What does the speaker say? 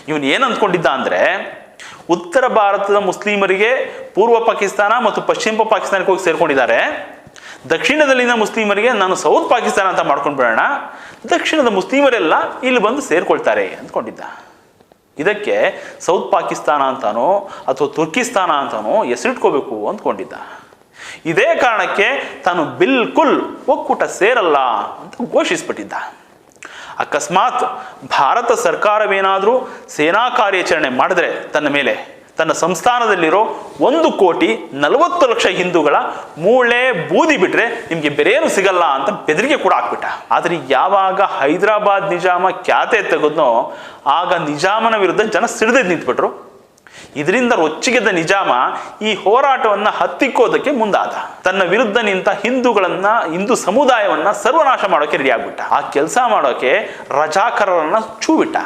ಇವನು ಏನು ಅಂದ್ಕೊಂಡಿದ್ದ ಅಂದರೆ, ಉತ್ತರ ಭಾರತದ ಮುಸ್ಲಿಮರಿಗೆ ಪೂರ್ವ ಪಾಕಿಸ್ತಾನ ಮತ್ತು ಪಶ್ಚಿಮ ಪಾಕಿಸ್ತಾನಕ್ಕೆ ಹೋಗಿ ಸೇರ್ಕೊಂಡಿದ್ದಾರೆ, ದಕ್ಷಿಣದಲ್ಲಿನ ಮುಸ್ಲಿಮರಿಗೆ ನಾನು ಸೌತ್ ಪಾಕಿಸ್ತಾನ ಅಂತ ಮಾಡ್ಕೊಂಡು ಬಿಡೋಣ, ದಕ್ಷಿಣದ ಮುಸ್ಲಿಮರೆಲ್ಲ ಇಲ್ಲಿ ಬಂದು ಸೇರ್ಕೊಳ್ತಾರೆ ಅಂದ್ಕೊಂಡಿದ್ದ. ಇದಕ್ಕೆ ಸೌತ್ ಪಾಕಿಸ್ತಾನ ಅಂತಾನೋ ಅಥವಾ ತುರ್ಕಿಸ್ತಾನ ಅಂತಾನೋ ಹೆಸರಿಟ್ಕೋಬೇಕು ಅಂದ್ಕೊಂಡಿದ್ದ. ಇದೇ ಕಾರಣಕ್ಕೆ ತಾನು ಬಿಲ್ಕುಲ್ ಒಕ್ಕೂಟ ಸೇರಲ್ಲ ಅಂತ ಘೋಷಿಸ್ಬಿಟ್ಟಿದ್ದ. ಅಕಸ್ಮಾತ್ ಭಾರತ ಸರ್ಕಾರವೇನಾದರೂ ಸೇನಾ ಕಾರ್ಯಾಚರಣೆ ಮಾಡಿದ್ರೆ ತನ್ನ ಮೇಲೆ, ತನ್ನ ಸಂಸ್ಥಾನದಲ್ಲಿರೋ 1,40,00,000 ಹಿಂದೂಗಳ ಮೂಳೆ ಬೂದಿ ಬಿಟ್ರೆ ನಿಮಗೆ ಬೇರೇನು ಸಿಗಲ್ಲ ಅಂತ ಬೆದರಿಕೆ ಕೂಡ ಹಾಕ್ಬಿಟ್ಟ. ಆದರೆ ಯಾವಾಗ ಹೈದರಾಬಾದ್ ನಿಜಾಮ ಖ್ಯಾತೆ ತೆಗೆದ್ನೋ ಆಗ ನಿಜಾಮನ ವಿರುದ್ಧ ಜನ ಸಿಡಿದು ನಿಂತ್ಬಿಟ್ರು. ಇದರಿಂದ ರೊಚ್ಚಿಗೆದ್ದ ನಿಜಾಮ ಈ ಹೋರಾಟವನ್ನ ಹತ್ತಿಕ್ಕೋದಕ್ಕೆ ಮುಂದಾದ. ತನ್ನ ವಿರುದ್ಧ ನಿಂತ ಹಿಂದೂ ಸಮುದಾಯವನ್ನ ಸರ್ವನಾಶ ಮಾಡೋಕೆ ರೆಡಿ ಆಗ್ಬಿಟ್ಟ. ಆ ಕೆಲಸ ಮಾಡೋಕೆ ರಜಾಕರರನ್ನ ಛೂ ಬಿಟ್ಟ.